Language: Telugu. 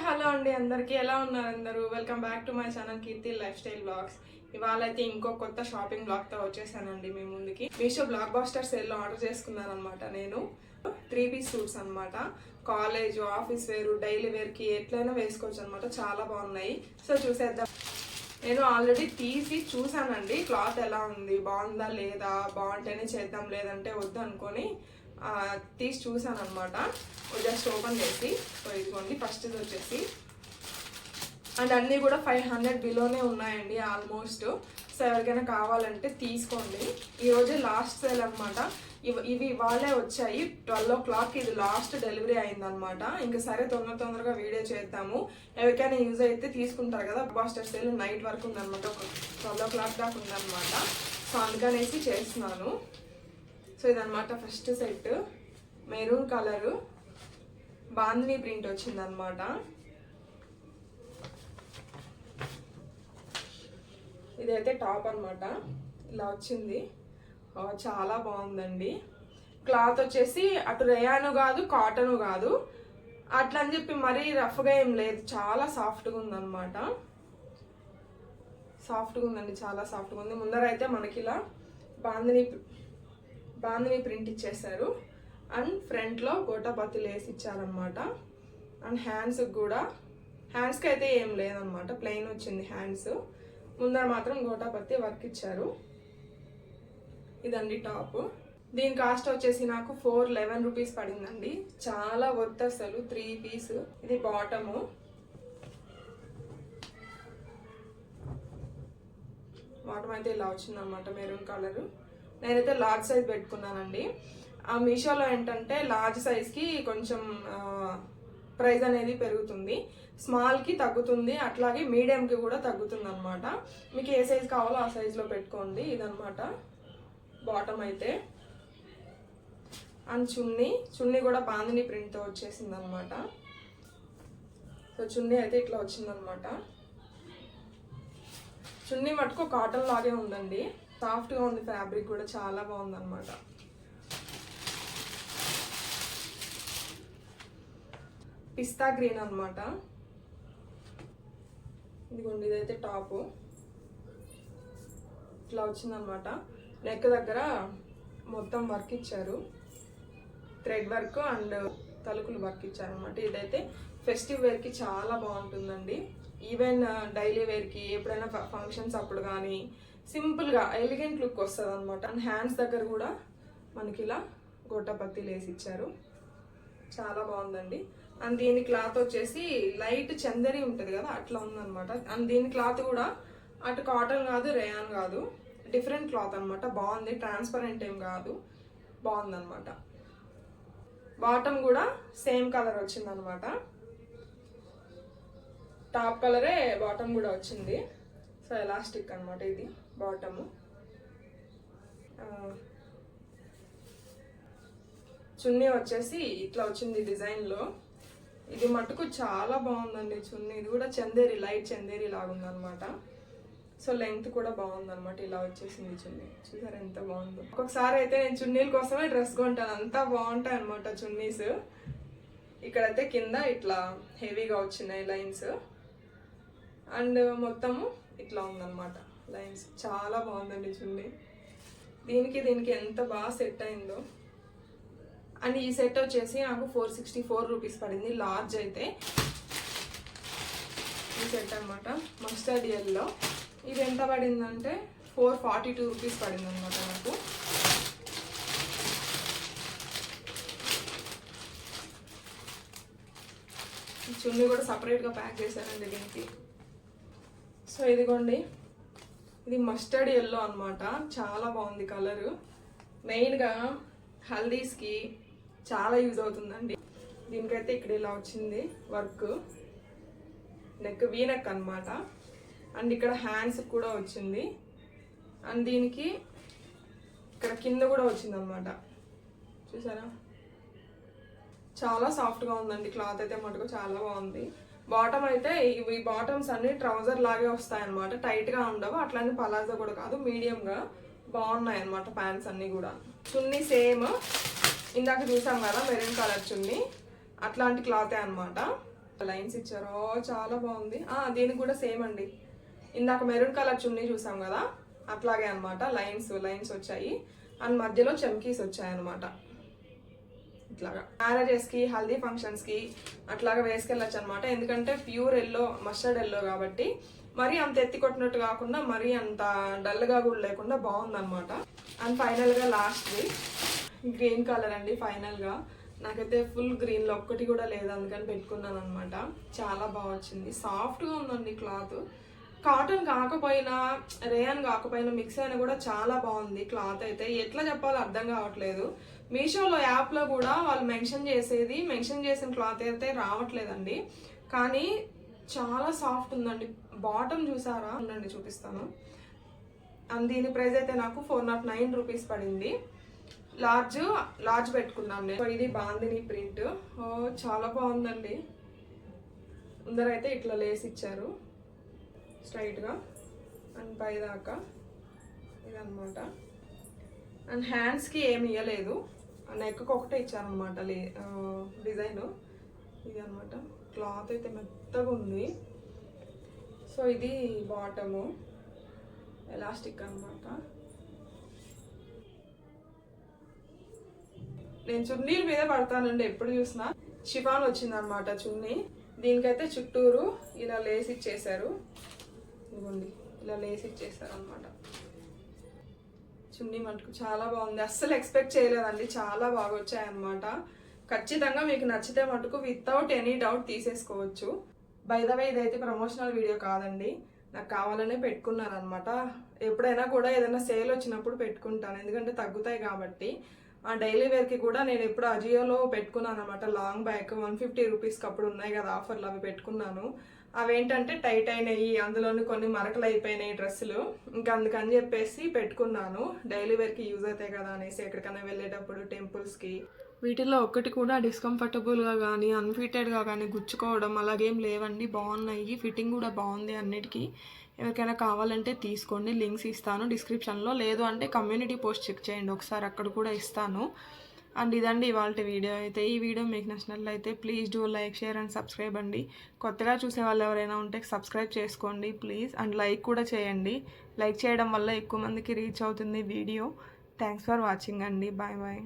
హలో అండి, అందరికీ ఎలా ఉన్నారు అందరూ? Welcome back to my channel Keerthi life style vlogs. ఇవాళ అయితే ఇంకో కొత్త షాపింగ్ బ్లాగ్తో వచ్చేసానండి మీ ముందుకి. మీషో బ్లాక్ బాస్టర్ సేల్లో ఆర్డర్ చేసుకున్నాను అనమాట. నేను 3 పీస్ సూట్స్ అనమాట. కాలేజ్, ఆఫీస్ వేర్, డైలీ వేర్కి ఎట్లయినా వేసుకోవచ్చు అనమాట. చాలా బాగున్నాయి. సో చూసేద్దాం. నేను ఆల్రెడీ తీసి చూసానండి క్లాత్ ఎలా ఉంది, బాగుందా లేదా, బాగుంటేనే చేద్దాం లేదంటే వద్దు అనుకొని తీసి చూసాను అనమాట. జస్ట్ ఓపెన్ చేసి. సో ఇదిగోండి, ఫస్ట్ ఇది వచ్చేసి అండ్ అన్నీ కూడా 500 బిలోనే ఉన్నాయండి ఆల్మోస్ట్. సో ఎవరికైనా కావాలంటే తీసుకోండి. ఈరోజే లాస్ట్ సేల్ అనమాట. ఇవి ఇవాళే వచ్చాయి. 12 o'clock ఇది లాస్ట్ డెలివరీ అయిందనమాట. ఇంకా సరే తొందరగా వీడియో చేద్దాము, ఎవరికైనా యూజ్ అయితే తీసుకుంటారు కదా. బాస్టర్ సేల్ నైట్ వరకు ఉందనమాట. ఒక 12 o'clock దాకా ఉందనమాట. సో అందుకనేసి చేస్తున్నాను. సో ఇదనమాట first set. Maroon colour bandhani print వచ్చిందనమాట. ఇదైతే టాప్ అనమాట. ఇలా వచ్చింది. చాలా బాగుందండి. క్లాత్ వచ్చేసి అటు రేయాను కాదు, కాటను కాదు, అట్లా అని చెప్పి మరీ రఫ్గా ఏం లేదు. చాలా సాఫ్ట్గా ఉందన్నమాట. సాఫ్ట్గా ఉందండి, చాలా సాఫ్ట్గా ఉంది. ముందర అయితే మనకి ఇలా బాందిని ప్రింట్ ఇచ్చేసారు. అండ్ ఫ్రంట్లో గోటాపత్తి లేసి ఇచ్చారనమాట. అండ్ హ్యాండ్స్కి అయితే ఏం లేదనమాట, ప్లెయిన్ వచ్చింది హ్యాండ్స్. ముందర మాత్రం గోటాపత్తి వర్క్ ఇచ్చారు. ఇదండి టాప్. దీని కాస్ట్ వచ్చేసి నాకు 411 రూపీస్ పడిందండి. చాలా వర్త్ అసలు. 3 పీస్. ఇది బాటము. బాటమ్ అయితే ఇలా వచ్చిందనమాట, మెరూన్ కలరు. నేనైతే లార్జ్ సైజ్ పెట్టుకున్నానండి. ఆ మీషోలో ఏంటంటే లార్జ్ సైజ్కి కొంచెం ప్రైస్ అనేది పెరుగుతుంది, స్మాల్కి తగ్గుతుంది, అట్లాగే మీడియంకి కూడా తగ్గుతుంది అనమాట. మీకు ఏ సైజ్ కావాలో ఆ సైజులో పెట్టుకోండి. ఇదనమాట బాటమ్ అయితే. అండ్ చున్నీ కూడా బాందిని ప్రింట్తో వచ్చేసింది అనమాట. సో చున్నీ అయితే ఇట్లా వచ్చిందనమాట. చున్నీ మటుకు కాటన్ లాగే ఉందండి, సాఫ్ట్గా ఉంది. ఫ్యాబ్రిక్ కూడా చాలా బాగుందన్నమాట. పిస్తా గ్రీన్ అనమాట. ఇదిగోండి, ఇదైతే టాపు. ఇట్లా వచ్చిందనమాట. నెక్ దగ్గర మొత్తం వర్క్ ఇచ్చారు, థ్రెడ్ వర్క్ అండ్ తలుకులు వర్క్ ఇచ్చారనమాట. ఇదైతే ఫెస్టివ్ వేర్కి చాలా బాగుంటుందండి. ఈవెన్ డైలీ వేర్కి, ఎప్పుడైనా ఫంక్షన్స్ అప్పుడు కానీ సింపుల్గా ఎలిగెంట్ లుక్ వస్తుంది అనమాట. అండ్ హ్యాండ్స్ దగ్గర కూడా మనకి ఇలా గోటాపత్తి లేసి ఇచ్చారు. చాలా బాగుందండి. అండ్ దీని క్లాత్ వచ్చేసి లైట్ చందరి ఉంటుంది కదా, అట్లా ఉందన్నమాట. అండ్ దీని క్లాత్ కూడా అటు కాటన్ కాదు, రేయాన్ కాదు, డిఫరెంట్ క్లాత్ అనమాట. బాగుంది, ట్రాన్స్పరెంట్ ఏం కాదు, బాగుందన్నమాట. బాటమ్ కూడా సేమ్ కలర్ వచ్చిందనమాట. టాప్ కలరే బాటమ్ కూడా వచ్చింది. సో ఎలాస్టిక్ అనమాట ఇది బాటము. చున్నీ వచ్చేసి ఇట్లా వచ్చింది డిజైన్లో. ఇది మటుకు చాలా బాగుందండి చున్నీ. ఇది కూడా చందేరి, లైట్ చందేరి లాగుందనమాట. సో లెంగ్త్ కూడా బాగుందనమాట. ఇలా వచ్చేసింది చున్నీ. చూసారా ఎంత బాగుందో. ఒక్కొక్కసారి అయితే నేను చున్నీల కోసమే డ్రెస్ కొంటాను, అంతా బాగుంటాయి అనమాట చున్నీస్. ఇక్కడైతే కింద ఇట్లా హెవీగా వచ్చినాయి లైన్స్. అండ్ మొత్తము ఇట్లా ఉందన్నమాట లైన్స్. చాలా బాగుందండి చున్నీ. దీనికి ఎంత బాగా సెట్ అయిందో. అండ్ ఈ సెట్ వచ్చేసి నాకు 464 రూపీస్ పడింది, లార్జ్ అయితే. ఈ సెట్ అనమాట మస్టర్డ్ ఎల్లో. ఇది ఎంత పడిందంటే 442 రూపీస్ పడింది అనమాట నాకు. చున్నీ కూడా సపరేట్గా ప్యాక్ చేశానండి దీనికి. సో ఇదిగోండి, ఇది మస్టర్డ్ ఎల్లో అనమాట. చాలా బాగుంది కలరు. మెయిన్గా హల్దీస్కి చాలా యూజ్ అవుతుందండి. దీనికైతే ఇక్కడ ఇలా వచ్చింది వర్క్. నెక్ వీ నెక్ అనమాట. అండ్ ఇక్కడ హ్యాండ్స్ కూడా వచ్చింది. అండ్ దీనికి ఇక్కడ కింద కూడా వచ్చింది అనమాట. చూసారా, చాలా సాఫ్ట్గా ఉందండి. క్లాత్ అయితే మటుకు చాలా బాగుంది. బాటమ్ అయితే ఈ బాటమ్స్ అన్ని ట్రౌజర్ లాగే వస్తాయి అనమాట, టైట్గా ఉండవు. అట్లానే పలాజా కూడా కాదు, మీడియంగా బాగున్నాయి అనమాట ప్యాంట్స్ అన్నీ కూడా. చున్నీ సేమ్ ఇందాక చూసాం కదా మెరూన్ కలర్ చున్నీ, అట్లాంటి క్లాతే అనమాట. లైన్స్ ఇచ్చారు. చాలా బాగుంది. దీనికి కూడా సేమ్ అండి, ఇందాక మెరూన్ కలర్ చున్నీ చూసాం కదా, అట్లాగే అనమాట. లైన్స్ వచ్చాయి అండ్ మధ్యలో చమ్కీస్ వచ్చాయి అనమాట. ఇట్లాగా మ్యారేజెస్కి, హల్దీ ఫంక్షన్స్కి అట్లాగా వేసుకెళ్ళచ్చు అనమాట. ఎందుకంటే ప్యూర్ ఎల్లో, మస్టర్డ్ ఎల్లో కాబట్టి మరీ అంత ఎత్తి కొట్టినట్టు కాకుండా మరీ అంత డల్గా కూడా లేకుండా బాగుందన్నమాట. అండ్ ఫైనల్గా లాస్ట్ది గ్రీన్ కలర్ అండి. ఫైనల్గా నాకైతే ఫుల్ గ్రీన్లో ఒక్కటి కూడా లేదు, అందుకని పెట్టుకున్నాను అనమాట. చాలా బాగా వచ్చింది, సాఫ్ట్గా ఉందండి క్లాత్. కాటన్ కాకపోయినా, రేయన్ కాకపోయినా మిక్స్ అయినా కూడా చాలా బాగుంది క్లాత్ అయితే. ఎట్లా చెప్పాలో అర్థం కావట్లేదు. మీషోలో యాప్లో కూడా వాళ్ళు మెన్షన్ చేసిన క్లాత్ అయితే రావట్లేదండి, కానీ చాలా సాఫ్ట్ ఉందండి. బాటమ్ చూసారా, ఉండండి చూపిస్తాను. అండ్ దీని ప్రైస్ అయితే నాకు 409 రూపీస్ పడింది. లార్జ్ పెట్టుకున్నాను నేను. ఇది బాందిని ప్రింట్. చాలా బాగుందండి. ముందరైతే ఇట్లా లేస్ ఇచ్చారు స్ట్రైట్గా అండ్ పైదాకా ఇదనమాట. అండ్ హ్యాండ్స్కి ఏమి ఇవ్వలేదు, నెక్కి ఒకటే ఇచ్చారనమాట డిజైన్. ఇది అనమాట. క్లాత్ అయితే మెత్తగా ఉంది. సో ఇది బాటము, ఎలాస్టిక్ అనమాట. నేను చున్నీల మీద పడతానండి ఎప్పుడు చూసినా. షిఫాన్ వచ్చిందనమాట చున్నీ. దీనికైతే చుట్టూరు ఇలా లేస్ ఇచ్చేసారు. ఇదిగోండి, ఇలా లేస్ ఇచ్చేసారు అనమాట. చున్నీ మటుకు చాలా బాగుంది, అస్సలు ఎక్స్పెక్ట్ చేయలేదండి. చాలా బాగా వచ్చాయన్నమాట. ఖచ్చితంగా మీకు నచ్చితే మటుకు వితౌట్ ఎనీ డౌట్ తీసేసుకోవచ్చు. బై ద వే ఇదైతే ప్రమోషనల్ వీడియో కాదండి, నాకు కావాలనే పెట్టుకున్నాను అనమాట. ఎప్పుడైనా కూడా ఏదైనా సేల్ వచ్చినప్పుడు పెట్టుకుంటాను, ఎందుకంటే తగ్గుతాయి కాబట్టి. ఆ డైలీ వేర్కి కూడా నేను ఎప్పుడు అజియోలో పెట్టుకున్నాను అనమాట. లాంగ్ బ్యాక్ 150 రూపీస్కి అప్పుడు ఉన్నాయి కదా ఆఫర్లు, అవి పెట్టుకున్నాను. అవేంటంటే టైట్ అయినాయి, అందులోని కొన్ని మరకలు అయిపోయినాయి డ్రెస్సులు. ఇంకా అందుకని చెప్పేసి పెట్టుకున్నాను, డైలీ వేర్కి యూజ్ అవుతాయి కదా అనేసి, ఎక్కడికైనా వెళ్ళేటప్పుడు టెంపుల్స్కి. వీటిల్లో ఒక్కటి కూడా డిస్కంఫర్టబుల్గా కానీ, అన్ఫిటెడ్గా కానీ గుచ్చుకోవడం అలాగేం లేవండి, బాగున్నాయి. ఫిట్టింగ్ కూడా బాగుంది అన్నిటికీ. ఎవరికైనా కావాలంటే తీసుకోండి, లింక్స్ ఇస్తాను డిస్క్రిప్షన్లో. లేదు అంటే కమ్యూనిటీ పోస్ట్ చెక్ చేయండి ఒకసారి, అక్కడ కూడా ఇస్తాను. అండ్ ఇదండి ఇవాళ వీడియో అయితే. ఈ వీడియో మీకు నచ్చినట్లయితే please do like, share and subscribe అండి. కొత్తగా చూసే వాళ్ళు ఎవరైనా ఉంటే సబ్స్క్రైబ్ చేసుకోండి ప్లీజ్. అండ్ లైక్ కూడా చేయండి, లైక్ చేయడం వల్ల ఎక్కువ మందికి రీచ్ అవుతుంది వీడియో. థ్యాంక్స్ ఫర్ వాచింగ్ అండి. Bye bye.